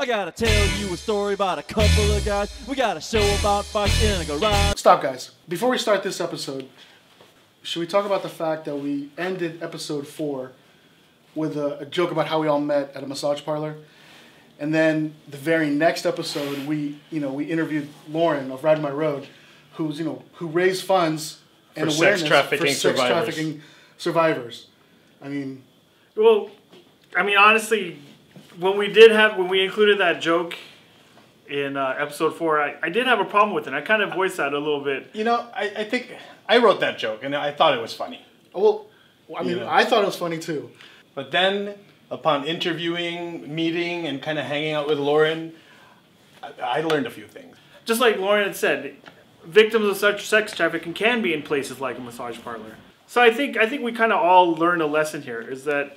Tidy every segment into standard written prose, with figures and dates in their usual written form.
I gotta tell you a story about a couple of guys. We got a show about fights in a garage. Stop, guys. Before we start this episode, should we talk about the fact that we ended episode 4 with a joke about how we all met at a massage parlor? And then the very next episode, we interviewed Lauren of Ride My Road, who raised funds and for awareness sex trafficking survivors. I mean, honestly, when we included that joke in episode 4, I did have a problem with it. I kind of voiced that a little bit. I think I wrote that joke and I thought it was funny. Well, I thought it was funny too. But then, upon interviewing, meeting, and kind of hanging out with Lauren, I learned a few things. Just like Lauren had said, victims of such sex trafficking can be in places like a massage parlor. So I think we kind of all learned a lesson here, is that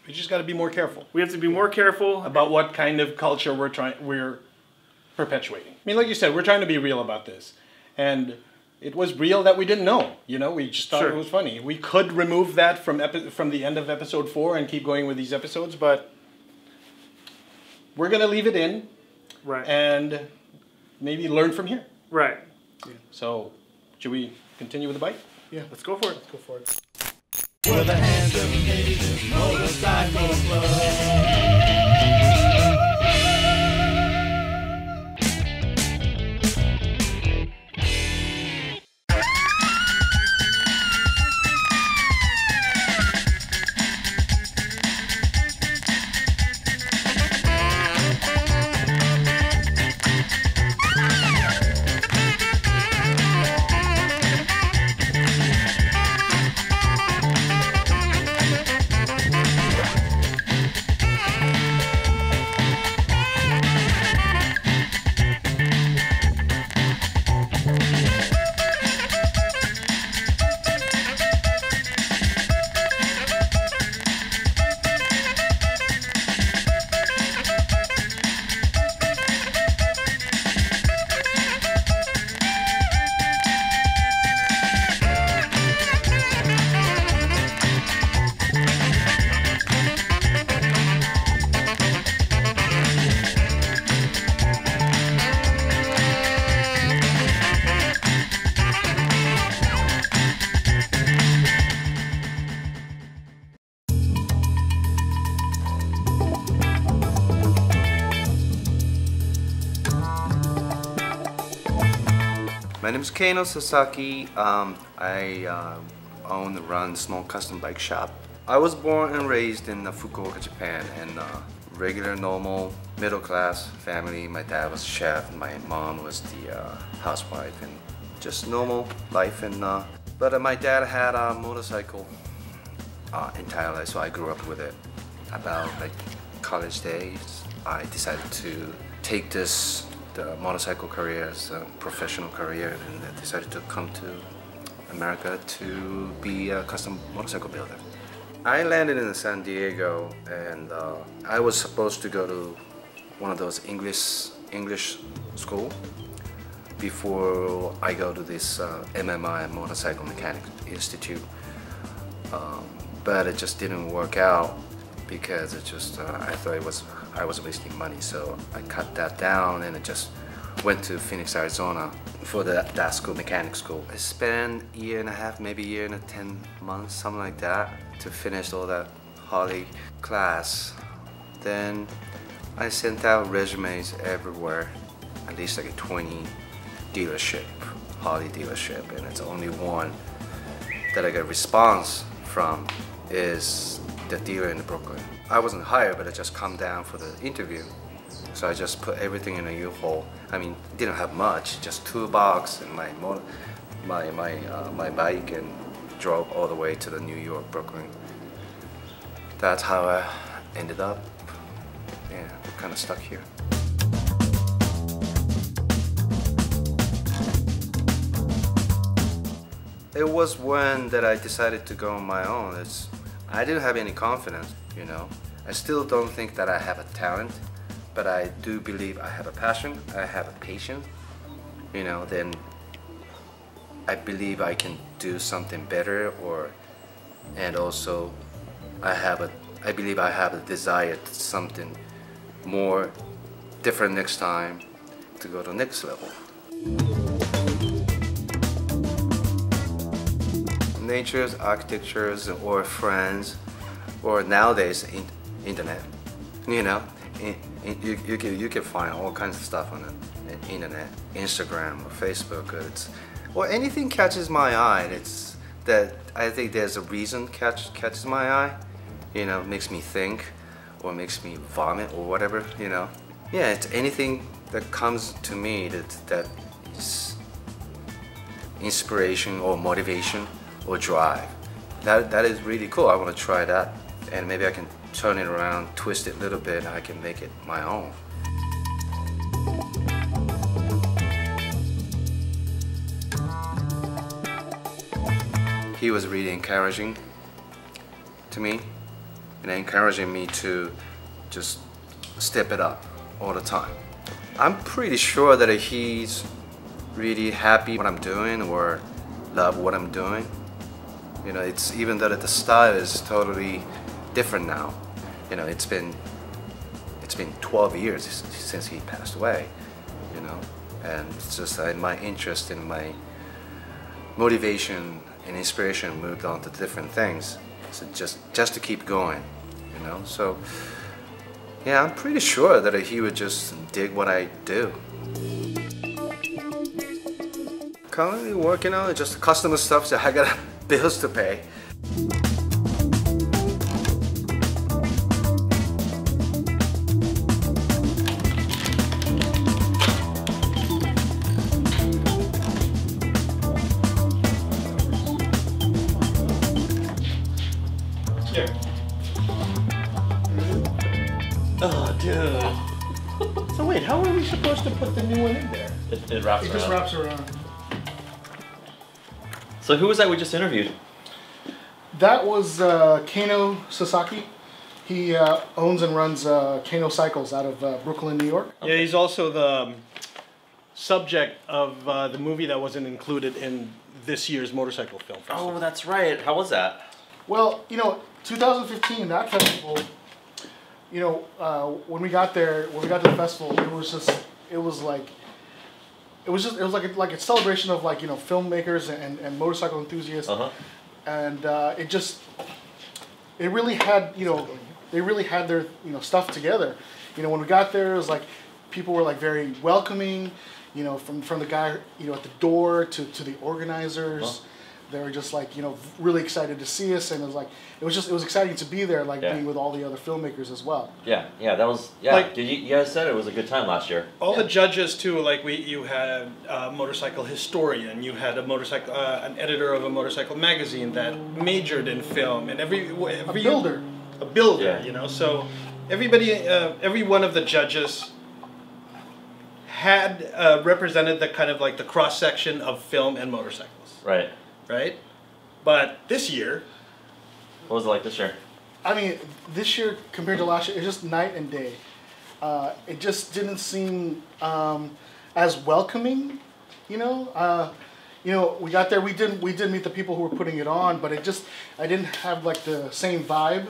We just got to be more careful. we have to be more careful About what kind of culture we're perpetuating. I mean, like you said, we're trying to be real about this. And it was real that we didn't know. We just thought it was funny. We could remove that from the end of episode 4 and keep going with these episodes, but we're going to leave it in. Right. And maybe learn from here. Right. Yeah. So, should we continue with the bite? Yeah. Let's go for it. Go for it. We're the hands of Canadian motorcycle club. My name is Keino Sasaki. I own and run a small custom bike shop. I was born and raised in Fukuoka, Japan, in a regular, normal, middle-class family. My dad was a chef, my mom was the housewife, and just normal life. But my dad had a motorcycle entire life, so I grew up with it. About college days, I decided to take the motorcycle career as a professional career, and I decided to come to America to be a custom motorcycle builder. I landed in San Diego, and I was supposed to go to one of those English school before I go to this MMI, Motorcycle Mechanics Institute. But it just didn't work out because I thought I was wasting money, so I cut that down and I just went to Phoenix, Arizona for that school, mechanic school. I spent a year and a half, maybe a year and 10 months, something like that, to finish all that Harley class. Then I sent out resumes everywhere, at least 20 Harley dealership, and it's only one that I got a response from is the dealer in Brooklyn. I wasn't hired, but I just come down for the interview. So I just put everything in a U-Haul. Didn't have much, just toolbox and my bike, and drove all the way to the New York, Brooklyn. That's how I ended up, kind of stuck here. It was when that I decided to go on my own. I didn't have any confidence, I still don't think that I have a talent, but I do believe I have a passion, I have a patience, then I believe I can do something better, and also I believe I have a desire to something more different next time to go to the next level. Natures, architectures, or friends, or nowadays internet. You know, you can find all kinds of stuff on the internet, Instagram or Facebook, or anything catches my eye. It's that I think there's a reason catches my eye. You know, makes me think, or makes me vomit, or whatever. You know, yeah, it's anything that comes to me that is inspiration or motivation or drive. That is really cool. I want to try that, and maybe I can turn it around, twist it a little bit, and I can make it my own. He was really encouraging to me, and encouraging me to just step it up all the time. I'm pretty sure that he's really happy what I'm doing or love what I'm doing. You know, it's even though the style is totally different now. You know, it's been 12 years since he passed away. You know, and it's just my interest and my motivation and inspiration moved on to different things. So just to keep going. You know, so yeah, I'm pretty sure that he would just dig what I do. Currently working on just customer stuff, so I got bills to pay. Here. Oh, dude. So wait, how are we supposed to put the new one in there? It wraps It around. just wraps around. So who was that we just interviewed? That was Keino Sasaki. He owns and runs Keino Cycles out of Brooklyn, New York. Yeah, he's also the subject of the movie that wasn't included in this year's motorcycle film festival. Oh, that's right. How was that? Well, you know, 2015, that festival, you know, when we got to the festival, it was like a celebration of, like, you know, filmmakers and motorcycle enthusiasts. Uh-huh. And it really had, you know, they really had their, you know, stuff together. You know, when we got there, it was like people were like very welcoming, you know, from the guy, you know, at the door to the organizers. Uh-huh. They were just like, you know, really excited to see us, and it was like it was exciting to be there, like being with all the other filmmakers as well. Yeah, that was Like- you guys said it was a good time last year. All the judges too, like you had a motorcycle historian, you had an editor of a motorcycle magazine that majored in film, and every A builder. Yeah. You know. So everybody, every one of the judges had represented the kind of like the cross section of film and motorcycles. Right. Right. But this year, What was it like this year? I mean, this year compared to last year, it's just night and day. It just didn't seem as welcoming, you know. We got there. We did meet the people who were putting it on, but I didn't have like the same vibe.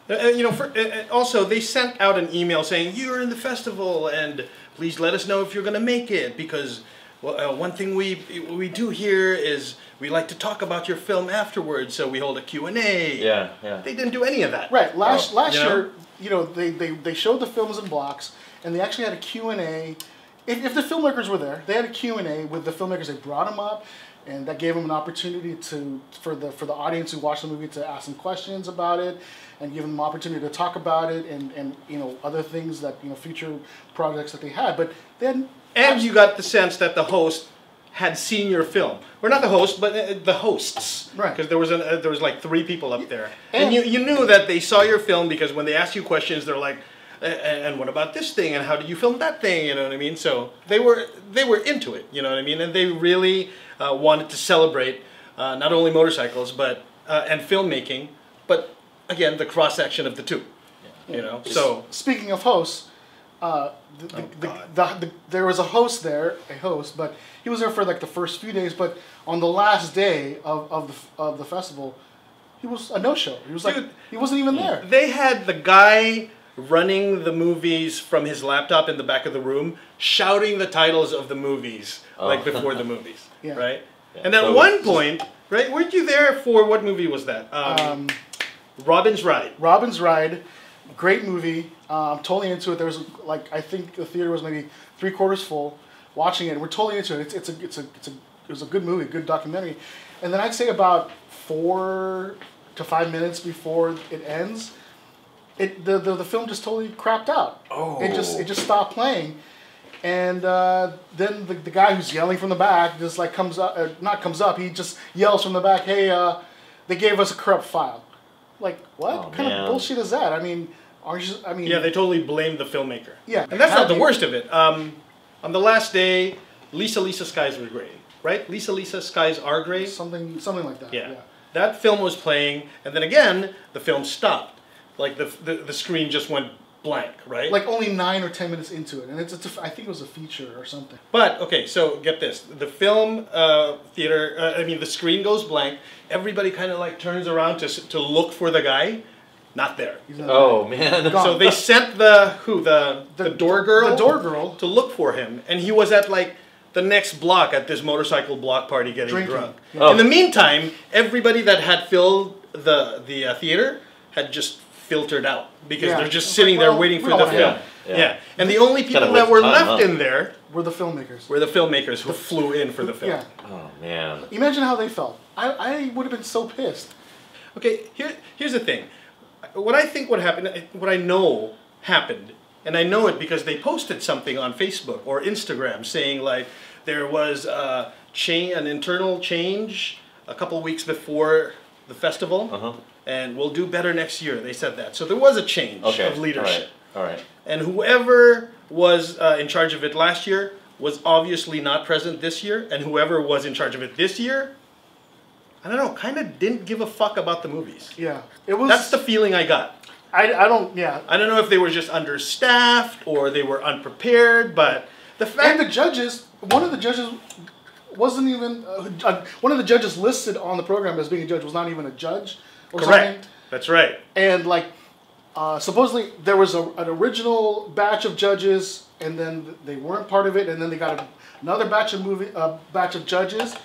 you know, also they sent out an email saying you're in the festival and please let us know if you're going to make it, because one thing we do here is we like to talk about your film afterwards, so we hold a Q&A. Yeah. They didn't do any of that. Right. Last you know? year, you know, they showed the films in blocks, and they actually had a Q&A. If the filmmakers were there, they had a Q&A with the filmmakers. They brought them up, and that gave them an opportunity for the audience who watched the movie to ask them questions about it, and give them an opportunity to talk about it, and you know, other things that, you know, future projects that they had. But then, And you got the sense that the host had seen your film, or not the host, but the hosts, Right? Because there was like 3 people up there, And- and you knew that they saw your film, because when they asked you questions, they're like, and what about this thing, and how did you film that thing? You know what I mean? So they were into it. You know what I mean? And they really wanted to celebrate not only motorcycles but and filmmaking, but again the cross section of the two. Yeah. You know. So Speaking of hosts, there was a host there, but he was there for like the first few days. But on the last day of the festival, he was a no-show. He was like, Dude, he wasn't even there. they had the guy running the movies from his laptop in the back of the room, shouting the titles of the movies like before the movies, right? Yeah. And at one point, right, weren't you there for what movie was that? Robin's Ride. Robin's Ride, great movie. I'm totally into it. There was like, I think the theater was maybe 3/4 full, watching it. We're totally into it. It was a good movie, good documentary. And then I'd say about 4 to 5 minutes before it ends, the film just totally crapped out. Oh. It just stopped playing. And then the guy who's yelling from the back just like comes up, he just yells from the back, hey, they gave us a corrupt file. Like, what kind of bullshit is that? I mean, yeah, they totally blamed the filmmaker. Yeah. And that's not the worst of it. On the last day, Lisa Skies were gray, right? Lisa Skies are gray? Something like that. Yeah. That film was playing, and then again, the film stopped. Like, the screen just went blank, right? Like only 9 or 10 minutes into it, and I think it was a feature or something. But, okay, so get this. The film theater, the screen goes blank. Everybody kind of like turns around to look for the guy. Not there. Man. So they sent the door girl? The door girl. To look for him, and he was at like the next block at this motorcycle block party getting drunk. Yeah. In the meantime, everybody that had filled the theater had just filtered out because they're just sitting there waiting for the film. Yeah. And the only people that were left in there were the filmmakers. Who flew in for the film. Yeah. Oh man. Imagine how they felt. I would have been so pissed. Okay, here's the thing. What I think would happen, what I know happened, and I know it because they posted something on Facebook or Instagram saying like there was an internal change a couple weeks before the festival, and we'll do better next year. They said that. So there was a change of leadership. All right. And whoever was in charge of it last year was obviously not present this year, and whoever was in charge of it this year, I don't know, kind of didn't give a fuck about the movies. Yeah. It was. That's the feeling I got. I don't know if they were just understaffed or they were unprepared, but the fact... And the judges, one of the judges wasn't even... one of the judges listed on the program as being a judge was not even a judge or Correct. something. That's right. And like, supposedly there was an original batch of judges and then they weren't part of it and then they got another batch of judges.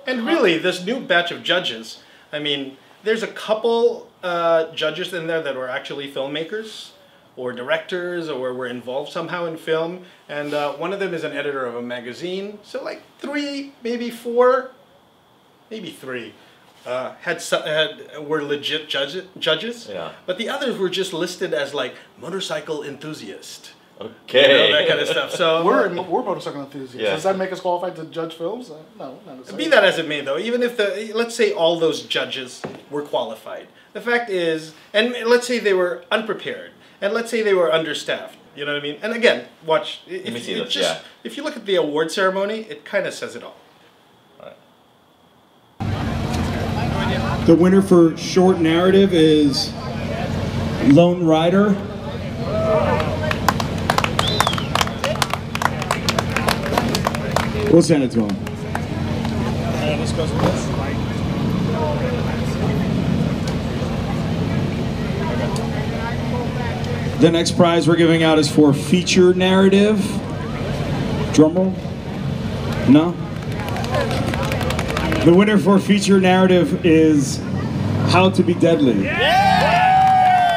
And really, this new batch of judges, I mean, there's a couple judges in there that were actually filmmakers or directors or were involved somehow in film. And one of them is an editor of a magazine. So like 3, maybe 4, maybe 3 were legit judges. Yeah. But the others were just listed as like motorcycle enthusiast. Okay. That kind of stuff. So we're motorcycle enthusiasts. Yeah. Does that make us qualified to judge films? No. Be that as it may, though, even if let's say all those judges were qualified, the fact is, and let's say they were unprepared, and let's say they were understaffed. You know what I mean? And again, watch. If you look at the award ceremony, it kind of says it all. The winner for short narrative is Lone Rider. We'll send it to him. This goes with this. The next prize we're giving out is for feature narrative. Drum roll? No? The winner for feature narrative is How to Be Deadly. Yeah!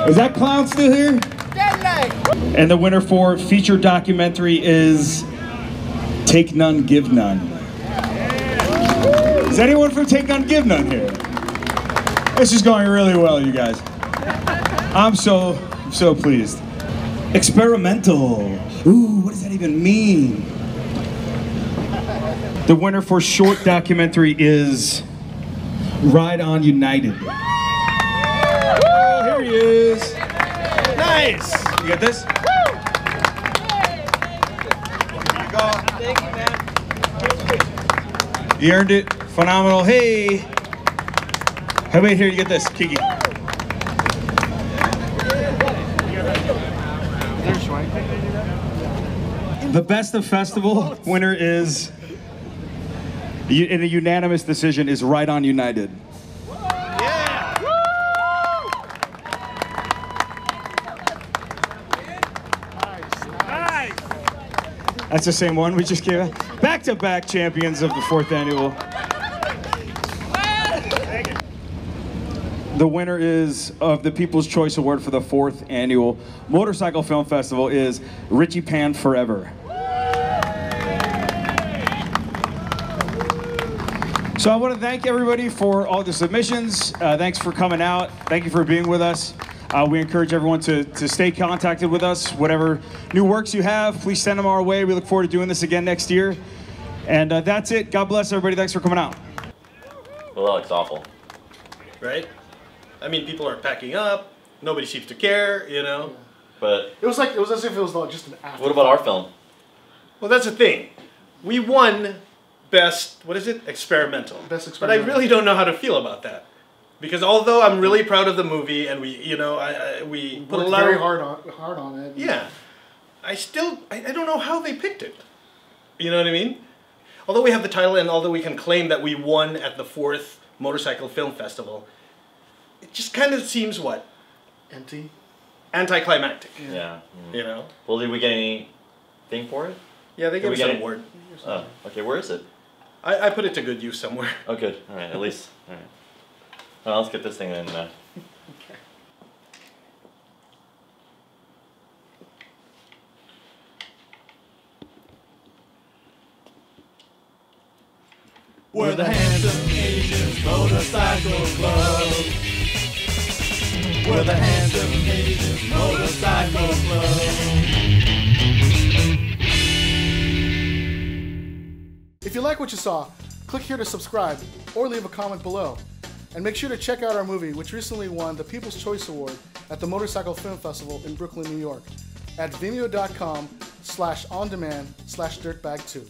Is that clown still here? Deadly! And the winner for feature documentary is Take None, Give None. Is anyone from Take None, Give None here? This is going really well, you guys. I'm so pleased. Experimental. Ooh, what does that even mean? The winner for short documentary is Ride On United. Oh, here he is. Nice. You got this? Thank you, man. You earned it. Phenomenal. Hey. Hey, wait, here, you get this. Kiki. The Best of Festival winner is, in a unanimous decision, is Ride On United. That's the same one we just gave out. Back-to-back champions of the 4th annual. The winner is of the People's Choice Award for the 4th annual Motorcycle Film Festival is Richie Pan Forever. So I want to thank everybody for all the submissions. Thanks for coming out. Thank you for being with us. We encourage everyone to stay contacted with us. Whatever new works you have, please send them our way. We look forward to doing this again next year. And that's it. God bless everybody. Thanks for coming out. Well, that looks awful. Right? I mean, people are packing up. Nobody seems to care, you know. But It was as if it was just an after. what about our film? Well, that's the thing. We won best, what is it? Experimental. Best But I experimental. really don't know how to feel about that. Because although I'm really proud of the movie and we put a Worked lot very of hard on it. yeah, I don't know how they picked it. You know what I mean? Although we have the title and although we can claim that we won at the 4th Motorcycle Film Festival, it just kind of seems what? Empty. Anticlimactic. Yeah. You know? Well, did we get anything for it? Yeah, they Did gave we us get an it? award. Oh, okay. Where is it? I put it to good use somewhere. Oh, good. All right. At least. All right. Well, let's get this thing in. We're the Handsome Asians Motorcycle Club. We're the Handsome Asians Motorcycle Club. If you like what you saw, click here to subscribe or leave a comment below. And make sure to check out our movie, which recently won the People's Choice Award at the Motorcycle Film Festival in Brooklyn, New York, at vimeo.com/ondemand/dirtbag2.